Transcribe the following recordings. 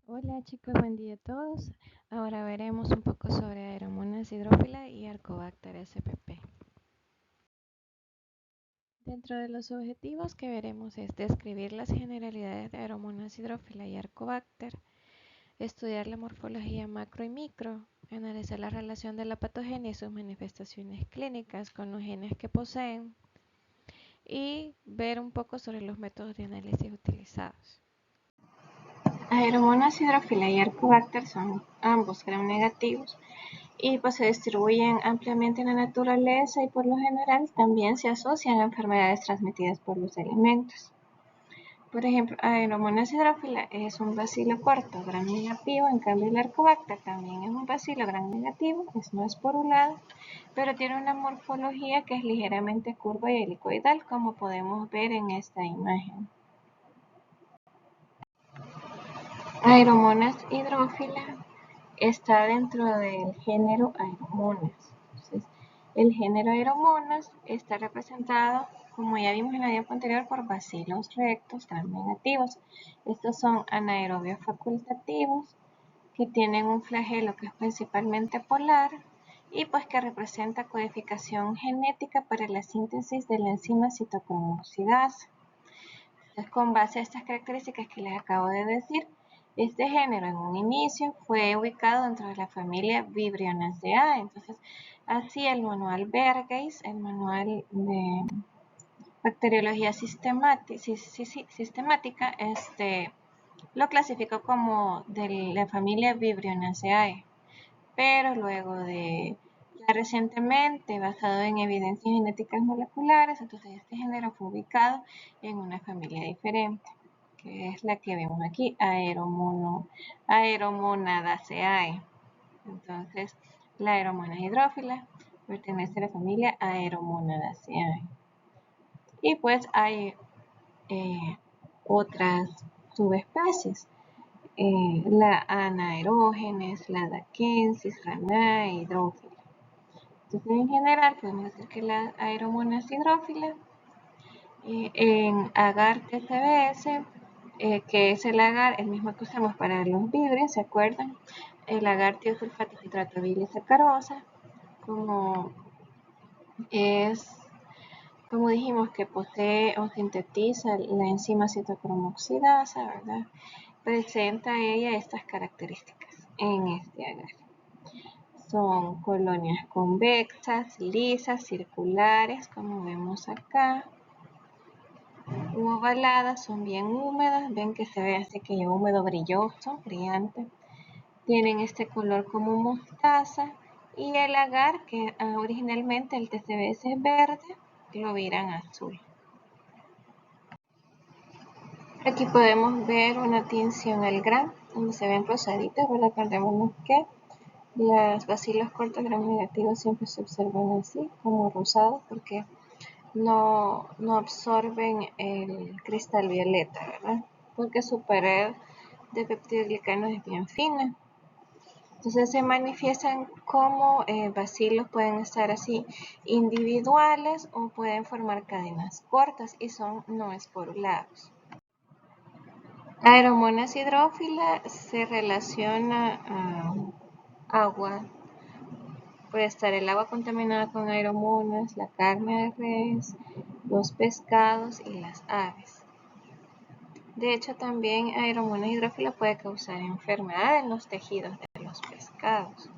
Hola chicos, buen día a todos. Ahora veremos un poco sobre Aeromonas hydrophila y Arcobacter spp. Dentro de los objetivos que veremos es describir las generalidades de Aeromonas hydrophila y Arcobacter, estudiar la morfología macro y micro, analizar la relación de la patogenia y sus manifestaciones clínicas con los genes que poseen y ver un poco sobre los métodos de análisis utilizados. Aeromonas hydrophila y Arcobacter son ambos gram negativos y pues se distribuyen ampliamente en la naturaleza y por lo general también se asocian a enfermedades transmitidas por los alimentos. Por ejemplo, Aeromonas hydrophila es un bacilo corto gram negativo, en cambio el Arcobacter también es un bacilo gram negativo, no es porulado, pero tiene una morfología que es ligeramente curva y helicoidal, como podemos ver en esta imagen. Aeromonas hydrophila está dentro del género Aeromonas. Entonces, el género Aeromonas está representado, como ya vimos en la diapositiva anterior, por bacilos rectos gram negativos. Estos son anaerobios facultativos que tienen un flagelo que es principalmente polar y pues que representa codificación genética para la síntesis de la enzima citocromoxidasa. Entonces, con base a estas características que les acabo de decir, este género en un inicio fue ubicado dentro de la familia Vibrionaceae. Entonces, así el manual Bergays, el manual de bacteriología sistemática, lo clasificó como de la familia Vibrionaceae. Pero luego de ya recientemente, basado en evidencias genéticas moleculares, entonces este género fue ubicado en una familia diferente, que es la que vemos aquí, Aeromonadaceae. Entonces, la Aeromona hydrophila pertenece a la familia Aeromonadaceae. Y pues hay otras subespecies. La anaerógenes, la daquensis, ranae, hidrófila. Entonces, en general, podemos decir que la Aeromonas hydrophila en agar TCBS, que es el agar, el mismo que usamos para los vidrios, ¿se acuerdan? El agar tiosulfato citrato bilisacarosa, como es, como dijimos, que posee o sintetiza la enzima citocromoxidasa, ¿verdad? Presenta ella estas características en este agar. Son colonias convexas, lisas, circulares, como vemos acá, u ovaladas, son bien húmedas, ven que se ve así que húmedo, brilloso, brillante. Tienen este color como mostaza y el agar, que originalmente el TCBS es verde, lo viran azul. Aquí podemos ver una tinción al gram, donde se ven rosaditas, ¿verdad? Acordémonos que los bacilos cortos gram negativos siempre se observan así, como rosados, porque no absorben el cristal violeta, ¿verdad? Porque su pared de peptidoglicanos es bien fina. Entonces se manifiestan como bacilos, pueden estar así individuales o pueden formar cadenas cortas y son no esporulados. Aeromonas hydrophila se relaciona a agua. Puede estar el agua contaminada con aeromonas, la carne de res, los pescados y las aves. De hecho, también Aeromonas hydrophila puede causar enfermedad en los tejidos de los pescados.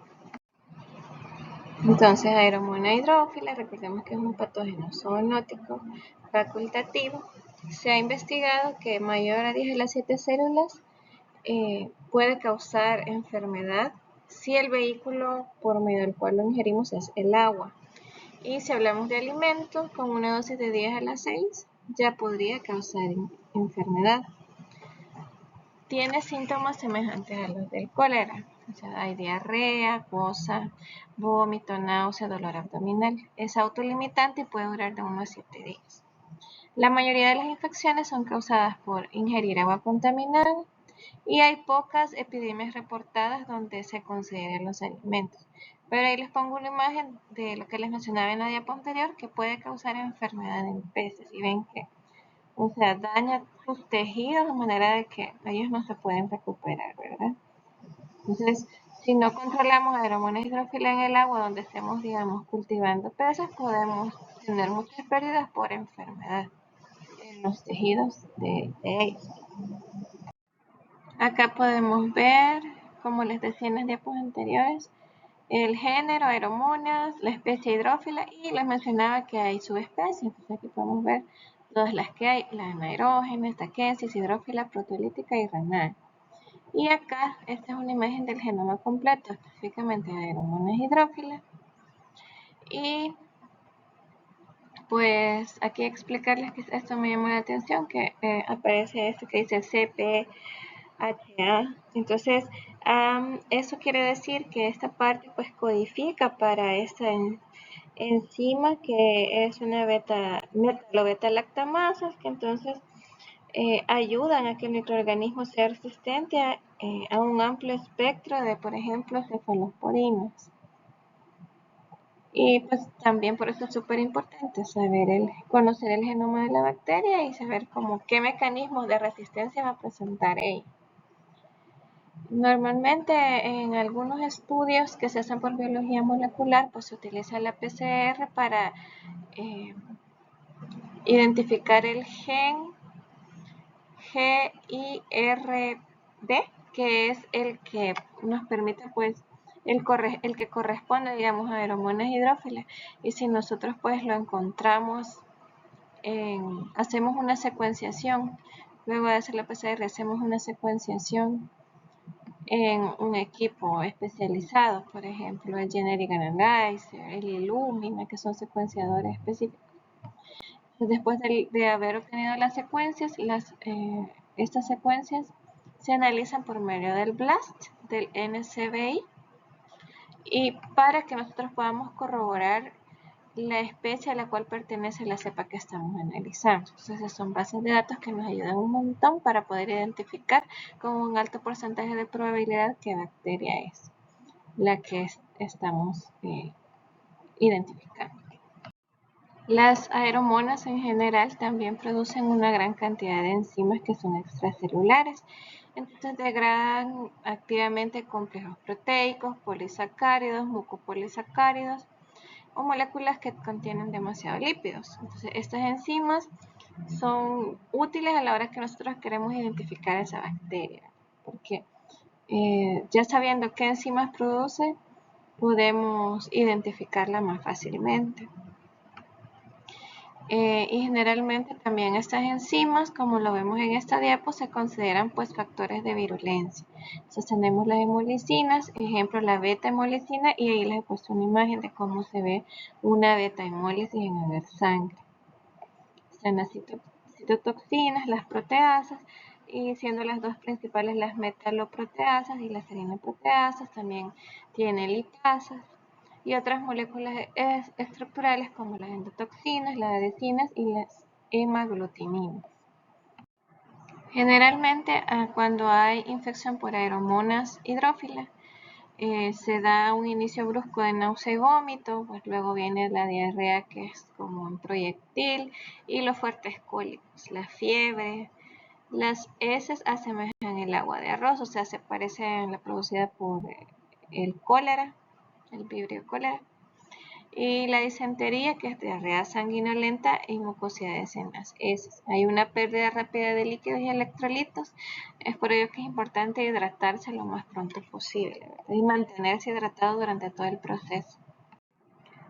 Entonces, Aeromonas hydrophila, recordemos que es un patógeno zoonótico facultativo. Se ha investigado que mayor a 10 a las 7 células puede causar enfermedad si el vehículo por medio del cual lo ingerimos es el agua. Y si hablamos de alimentos, con una dosis de 10 a las 6 ya podría causar enfermedad. Tiene síntomas semejantes a los del cólera. O sea, hay diarrea, cosa, vómito, náusea, dolor abdominal. Es autolimitante y puede durar de 1 a 7 días. La mayoría de las infecciones son causadas por ingerir agua contaminada y hay pocas epidemias reportadas donde se consideren los alimentos. Pero ahí les pongo una imagen de lo que les mencionaba en la diapositiva anterior, que puede causar enfermedad en peces. Y ven que o sea, daña tus tejidos de manera de que ellos no se pueden recuperar, ¿verdad? Entonces, si no controlamos Aeromonas hydrophila en el agua donde estemos, digamos, cultivando peces, podemos tener muchas pérdidas por enfermedad en los tejidos de ellos. Acá podemos ver, como les decía en las diapos anteriores, el género Aeromonas, la especie hidrófila, y les mencionaba que hay subespecies. Entonces aquí podemos ver todas las que hay: la anaerógenes, taquensis, hidrófila, protolítica y renal. Y acá, esta es una imagen del genoma completo, específicamente de Aeromonas hidrófila. Y pues aquí explicarles que esto me llamó la atención, que aparece esto que dice CPHA. Entonces, eso quiere decir que esta parte pues codifica para esta enzima que es una beta-lactamasas, que entonces ayudan a que el microorganismo sea resistente a un amplio espectro de, por ejemplo, cefalosporinas. Y pues también por eso es súper importante conocer el genoma de la bacteria y saber qué mecanismos de resistencia va a presentar ella. Normalmente en algunos estudios que se hacen por biología molecular, pues se utiliza la PCR para identificar el gen GIRB, que es el que nos permite pues el que corresponde, digamos, a Aeromonas hidrófilas. Y si nosotros pues lo encontramos, hacemos una secuenciación, luego de hacer la PCR hacemos una secuenciación en un equipo especializado, por ejemplo el Generic Analyzer, el Illumina, que son secuenciadores específicos. Después de haber obtenido las secuencias, estas secuencias se analizan por medio del BLAST, del NCBI, y para que nosotros podamos corroborar la especie a la cual pertenece la cepa que estamos analizando. Entonces son bases de datos que nos ayudan un montón para poder identificar con un alto porcentaje de probabilidad qué bacteria es la que estamos identificando. Las aeromonas en general también producen una gran cantidad de enzimas que son extracelulares. Entonces degradan activamente complejos proteicos, polisacáridos, mucopolisacáridos o moléculas que contienen demasiados lípidos. Entonces estas enzimas son útiles a la hora que nosotros queremos identificar esa bacteria, porque ya sabiendo qué enzimas produce, podemos identificarla más fácilmente. Y generalmente también estas enzimas, como lo vemos en esta diapo, se consideran pues factores de virulencia. Entonces tenemos las hemolicinas, ejemplo la beta-hemolicina, y ahí les he puesto una imagen de cómo se ve una beta-hemólisis en el sangre. Están las citotoxinas, las proteasas, y siendo las dos principales las metaloproteasas y las serinoproteasas, también tiene lipasas y otras moléculas estructurales como las endotoxinas, las adhesinas y las hemaglutininas. Generalmente cuando hay infección por Aeromonas hidrófilas, se da un inicio brusco de náusea y vómito, pues luego viene la diarrea, que es como un proyectil, y los fuertes cólicos, la fiebre. Las heces asemejan el agua de arroz, o sea, se parece a la producida por el cólera, el vibrio cólera. Y la disentería, que es diarrea sanguinolenta y mucosidades en las heces. Hay una pérdida rápida de líquidos y electrolitos. Es por ello que es importante hidratarse lo más pronto posible, ¿verdad? Y mantenerse hidratado durante todo el proceso.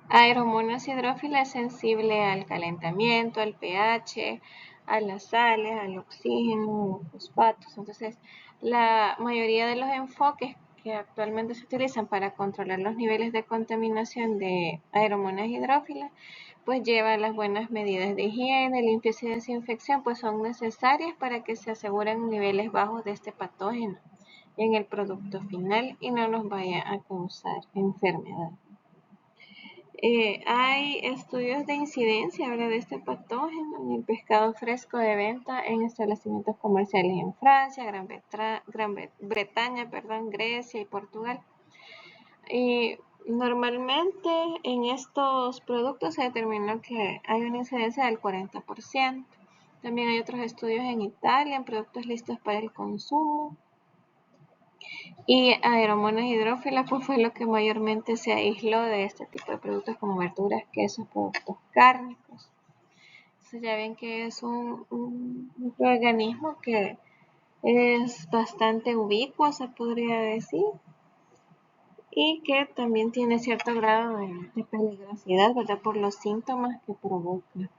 Aeromonas hidrófila es sensible al calentamiento, al pH, a las sales, al oxígeno, los fosfatos. Entonces, la mayoría de los enfoques que actualmente se utilizan para controlar los niveles de contaminación de Aeromonas hidrófilas, pues llevan las buenas medidas de higiene, limpieza y desinfección, pues son necesarias para que se aseguren niveles bajos de este patógeno en el producto final y no nos vaya a causar enfermedad. Hay estudios de incidencia de este patógeno en el pescado fresco de venta en establecimientos comerciales en Francia, Gran Bretaña, Grecia y Portugal. Y normalmente en estos productos se determinó que hay una incidencia del 40%. También hay otros estudios en Italia en productos listos para el consumo. Y Aeromonas hidrófilas pues fue lo que mayormente se aisló de este tipo de productos como verduras, quesos, productos cárnicos. Entonces ya ven que es un microorganismo que es bastante ubicuo, se podría decir, y que también tiene cierto grado de peligrosidad, ¿verdad? Por los síntomas que provoca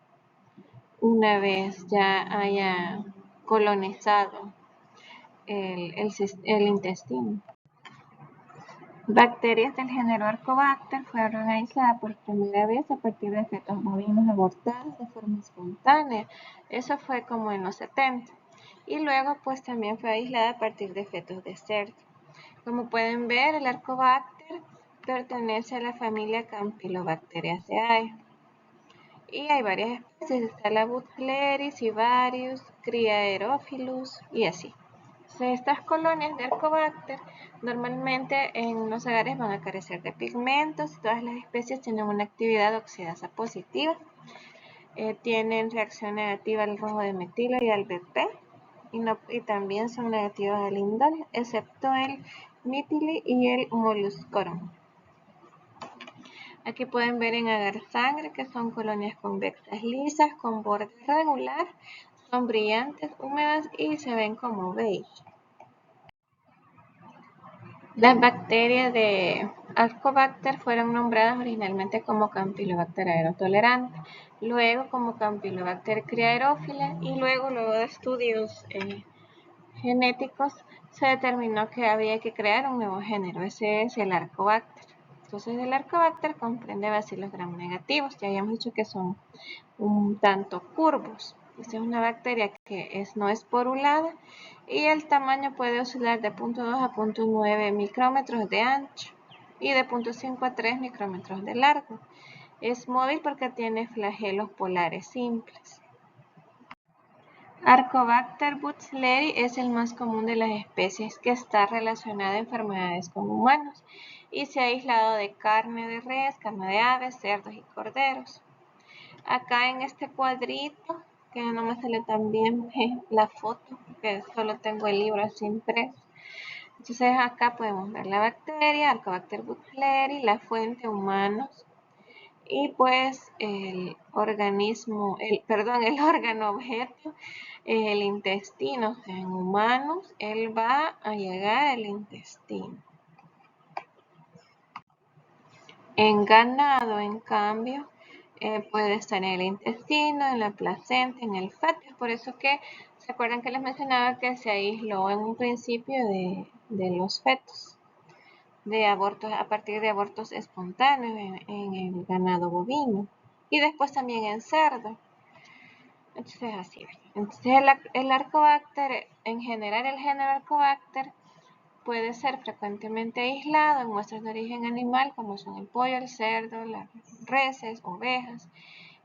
una vez ya haya colonizado el intestino. Bacterias del género Arcobacter fueron aisladas por primera vez a partir de fetos bovinos abortados de forma espontánea. Eso fue como en los 70. Y luego pues también fue aislada a partir de fetos de cerdo. Como pueden ver, el Arcobacter pertenece a la familia Campylobacteriaceae. Y hay varias especies, está la Buchleris, Ivarius, Criaerophilus y así. Estas colonias de Arcobacter normalmente en los agares van a carecer de pigmentos y todas las especies tienen una actividad oxidasa positiva. Tienen reacción negativa al rojo de metilo y al BP y también son negativos al indol, excepto el mitili y el molluscorum. Aquí pueden ver en agar sangre que son colonias convexas lisas con borde regular, son brillantes, húmedas y se ven como beige. Las bacterias de Arcobacter fueron nombradas originalmente como Campylobacter aerotolerante, luego como Campylobacter criaerófila y luego de estudios genéticos se determinó que había que crear un nuevo género, ese es el Arcobacter. Entonces el Arcobacter comprende bacilos gram negativos, ya habíamos dicho que son un tanto curvos. Esta es una bacteria que no es porulada y el tamaño puede oscilar de 0.2 a 0.9 micrómetros de ancho y de 0.5 a 3 micrómetros de largo. Es móvil porque tiene flagelos polares simples. Arcobacter buchleri es el más común de las especies que está relacionada a enfermedades con humanos y se ha aislado de carne de res, carne de aves, cerdos y corderos. Acá en este cuadrito, que no me sale tan bien la foto, que solo tengo el libro así impreso. Entonces acá podemos ver la bacteria, Arcobacter buchleri, la fuente humanos y pues el órgano objeto es el intestino. O sea, en humanos él va a llegar al intestino. En ganado, en cambio, puede estar en el intestino, en la placenta, en el feto. Es por eso que, ¿se acuerdan que les mencionaba que se aisló en un principio de los fetos? De abortos, a partir de abortos espontáneos en el ganado bovino y después también en cerdo. Entonces así. Entonces el Arcobacter, en general el género Arcobacter puede ser frecuentemente aislado en muestras de origen animal como son el pollo, el cerdo, las reses, ovejas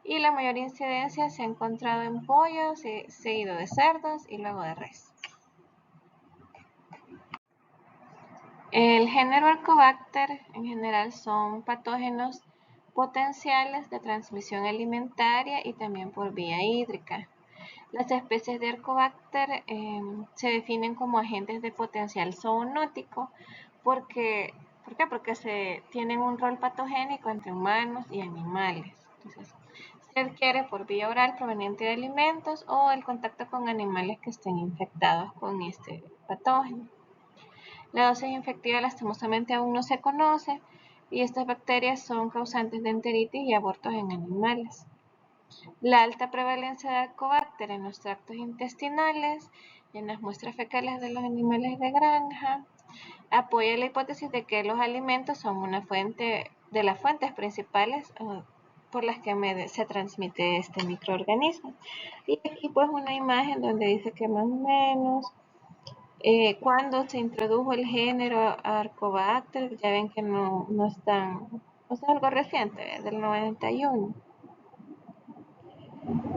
y la mayor incidencia se ha encontrado en pollos, seguido de cerdos y luego de res. El género Arcobacter en general son patógenos potenciales de transmisión alimentaria y también por vía hídrica. Las especies de Arcobacter se definen como agentes de potencial zoonótico ¿por qué? Porque tienen un rol patogénico entre humanos y animales. Entonces, se adquiere por vía oral proveniente de alimentos o el contacto con animales que estén infectados con este patógeno. La dosis infectiva lastimosamente aún no se conoce y estas bacterias son causantes de enteritis y abortos en animales. La alta prevalencia de Arcobacter en los tractos intestinales y en las muestras fecales de los animales de granja apoya la hipótesis de que los alimentos son una fuente de las fuentes principales por las que se transmite este microorganismo. Y aquí pues una imagen donde dice que más o menos cuando se introdujo el género Arcobacter, ya ven que no es tan, o sea, algo reciente, del 91.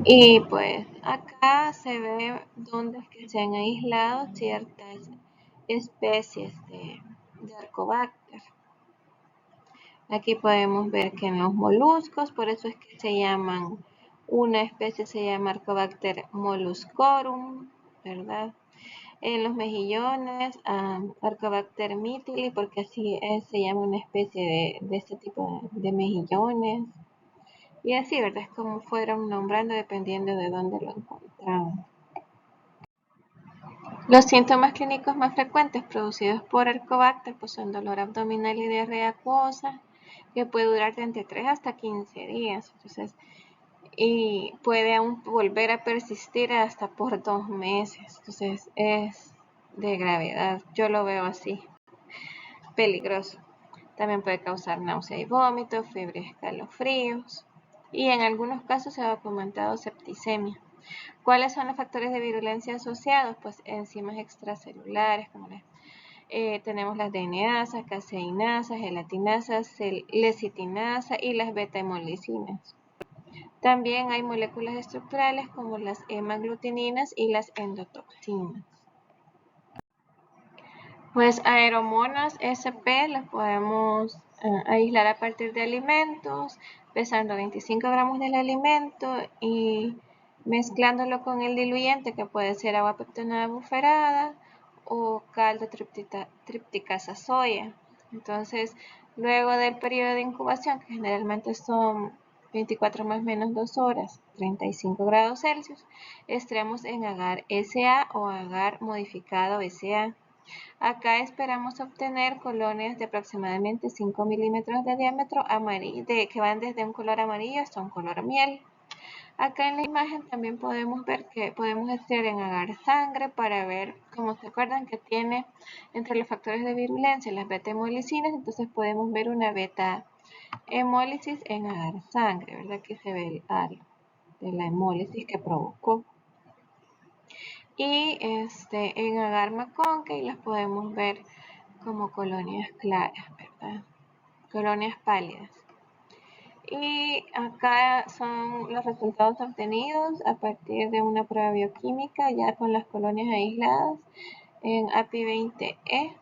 Y pues acá se ve donde es que se han aislado ciertas especies de Arcobacter. Aquí podemos ver que en los moluscos, por eso es que se llaman Una especie se llama Arcobacter molluscorum, ¿verdad? En los mejillones, Arcobacter mitili, porque así se llama una especie de este tipo de mejillones. Y así, ¿verdad? Es como fueron nombrando dependiendo de dónde lo encontraban. Los síntomas clínicos más frecuentes producidos por Arcobacter pues son dolor abdominal y diarrea acuosa, que puede durar de entre 3 hasta 15 días. Entonces, y puede aún volver a persistir hasta por 2 meses. Entonces, es de gravedad. Yo lo veo así, peligroso. También puede causar náusea y vómito, fiebre y escalofríos. Y en algunos casos se ha documentado septicemia. ¿Cuáles son los factores de virulencia asociados? Pues enzimas extracelulares, como tenemos las DNasas, caseinasas, gelatinasas, lecitinasa y las beta-hemolicinas. También hay moléculas estructurales como las hemaglutininas y las endotoxinas. Pues aeromonas SP las podemos aislar a partir de alimentos, pesando 25 gramos del alimento y mezclándolo con el diluyente, que puede ser agua peptonada buferada o caldo tripticasa soya. Entonces, luego del periodo de incubación, que generalmente son 24 más menos 2 horas, 35 grados Celsius, extraemos en agar SA o agar modificado SA. Acá esperamos obtener colonias de aproximadamente 5 milímetros de diámetro que van desde un color amarillo hasta un color miel. Acá en la imagen también podemos ver que podemos extraer en agar sangre para ver, como se acuerdan que tiene entre los factores de virulencia las beta-hemolicinas, entonces podemos ver una beta-hemólisis en agar sangre, ¿verdad? Aquí se ve el halo de la hemólisis que provocó. Y en agar McConkey las podemos ver como colonias claras, ¿verdad? Colonias pálidas. Y acá son los resultados obtenidos a partir de una prueba bioquímica ya con las colonias aisladas en API-20E,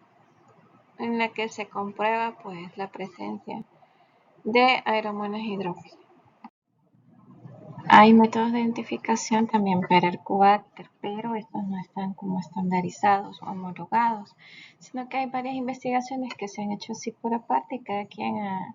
en la que se comprueba pues la presencia de Aeromonas hydrophila. Hay métodos de identificación también para Arcobacter, pero estos no están como estandarizados o homologados, sino que hay varias investigaciones que se han hecho así por aparte y cada quien ha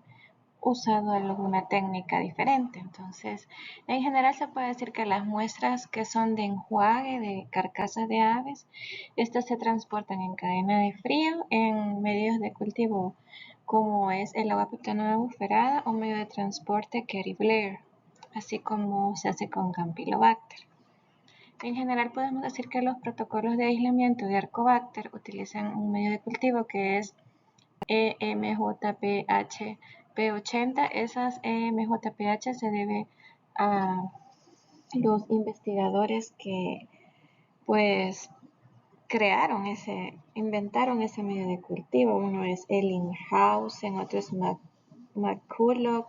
usado alguna técnica diferente. Entonces, en general se puede decir que las muestras que son de enjuague de carcasas de aves, estas se transportan en cadena de frío en medios de cultivo como es el agua peptonada buferada o medio de transporte Kerry Blair, así como se hace con Campylobacter. En general podemos decir que los protocolos de aislamiento de Arcobacter utilizan un medio de cultivo que es EMJPH-P80. Esas EMJPH se debe a los investigadores que pues inventaron ese medio de cultivo. Uno es Ellinghausen, otro es McCulloch,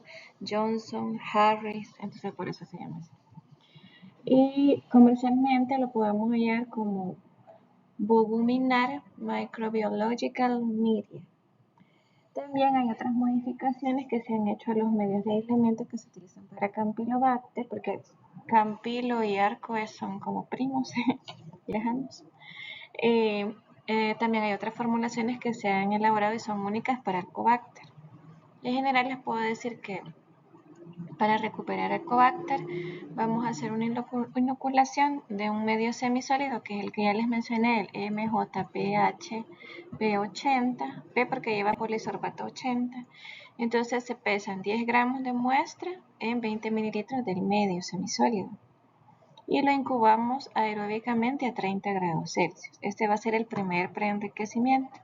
Johnson, Harris, entonces por eso se llama así. Y comercialmente lo podemos hallar como Boguminar Microbiological Media. También hay otras modificaciones que se han hecho a los medios de aislamiento que se utilizan para Campylobacter, porque Campilo y Arcoes son como primos lejanos. También hay otras formulaciones que se han elaborado y son únicas para Arcobacter. En general les puedo decir que para recuperar Arcobacter vamos a hacer una inoculación de un medio semisólido que es el que ya les mencioné, el MJPH P80, P porque lleva polisorbato 80. Entonces se pesan 10 gramos de muestra en 20 mililitros del medio semisólido y lo incubamos aeróbicamente a 30 grados Celsius. Este va a ser el primer preenriquecimiento.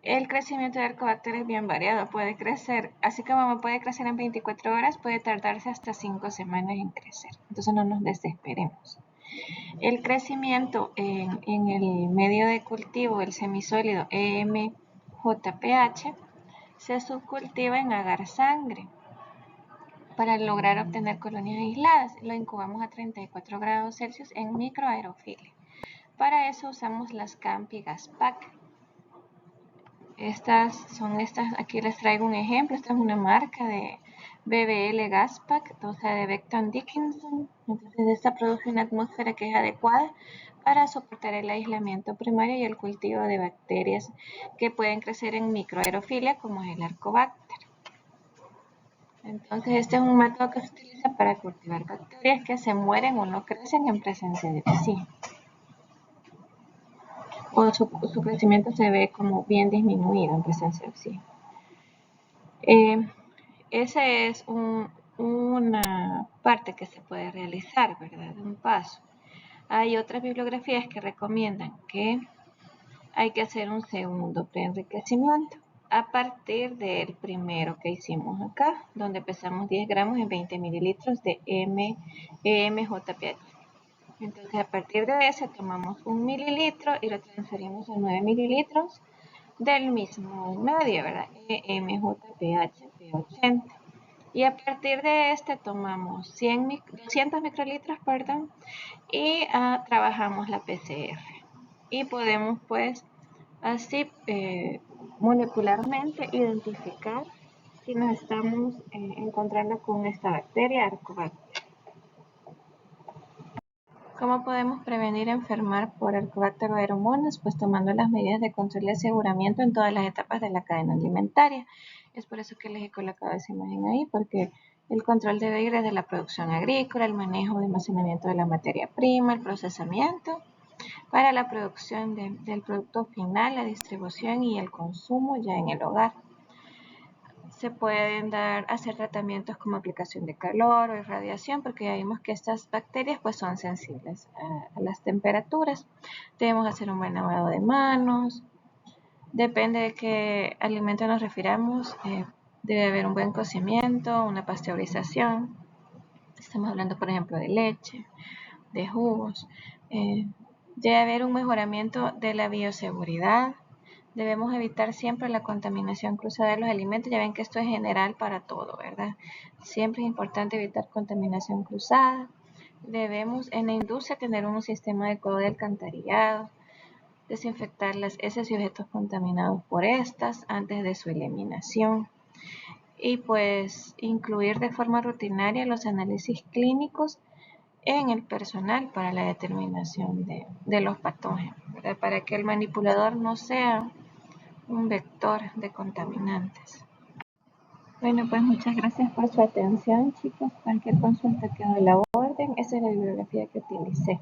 El crecimiento de Arcobacter es bien variado, puede crecer, así como puede crecer en 24 horas, puede tardarse hasta 5 semanas en crecer, entonces no nos desesperemos. El crecimiento en el medio de cultivo, el semisólido EMJPH, se subcultiva en agar sangre para lograr obtener colonias aisladas. Lo incubamos a 34 grados Celsius en microaerofilia. Para eso usamos las Campi-Gaspac. Aquí les traigo un ejemplo. Esta es una marca de BBL Gaspac, dosa de Becton Dickinson. Entonces esta produce una atmósfera que es adecuada para soportar el aislamiento primario y el cultivo de bacterias que pueden crecer en microaerofilia como es el Arcobacter. Entonces este es un método que se utiliza para cultivar bacterias que se mueren o no crecen en presencia de oxígeno. O su crecimiento se ve como bien disminuido en presencia de oxígeno. Esa es una parte que se puede realizar, ¿verdad? Un paso. Hay otras bibliografías que recomiendan que hay que hacer un segundo preenriquecimiento a partir del primero que hicimos acá, donde pesamos 10 gramos en 20 mililitros de MJPH. Entonces, a partir de ese tomamos 1 mililitro y lo transferimos a 9 mililitros del mismo medio, ¿verdad? MJPH P80. Y a partir de este tomamos 200 microlitros, y trabajamos la PCR. Y podemos, pues, así molecularmente identificar si nos estamos encontrando con esta bacteria Arcobacter. ¿Cómo podemos prevenir enfermar por Arcobacter o Aeromonas? Pues tomando las medidas de control y aseguramiento en todas las etapas de la cadena alimentaria. Es por eso que les he colocado esa imagen ahí, porque el control debe ir desde la producción agrícola, el manejo de almacenamiento de la materia prima, el procesamiento, para la producción del producto final, la distribución y el consumo ya en el hogar. Se pueden hacer tratamientos como aplicación de calor o irradiación, porque ya vimos que estas bacterias pues son sensibles a las temperaturas. Debemos hacer un buen lavado de manos. Depende de qué alimento nos refiramos, debe haber un buen cocimiento, una pasteurización. Estamos hablando, por ejemplo, de leche, de jugos. Debe haber un mejoramiento de la bioseguridad. Debemos evitar siempre la contaminación cruzada de los alimentos. Ya ven que esto es general para todo, ¿verdad? Siempre es importante evitar contaminación cruzada. Debemos en la industria tener un sistema adecuado de alcantarillado, desinfectar las heces y objetos contaminados por estas antes de su eliminación. Y pues incluir de forma rutinaria los análisis clínicos en el personal para la determinación de los patógenos, ¿verdad? Para que el manipulador no sea un vector de contaminantes. Bueno, pues muchas gracias por su atención, chicos. Cualquier consulta quedo a la orden. Esa es la bibliografía que utilicé.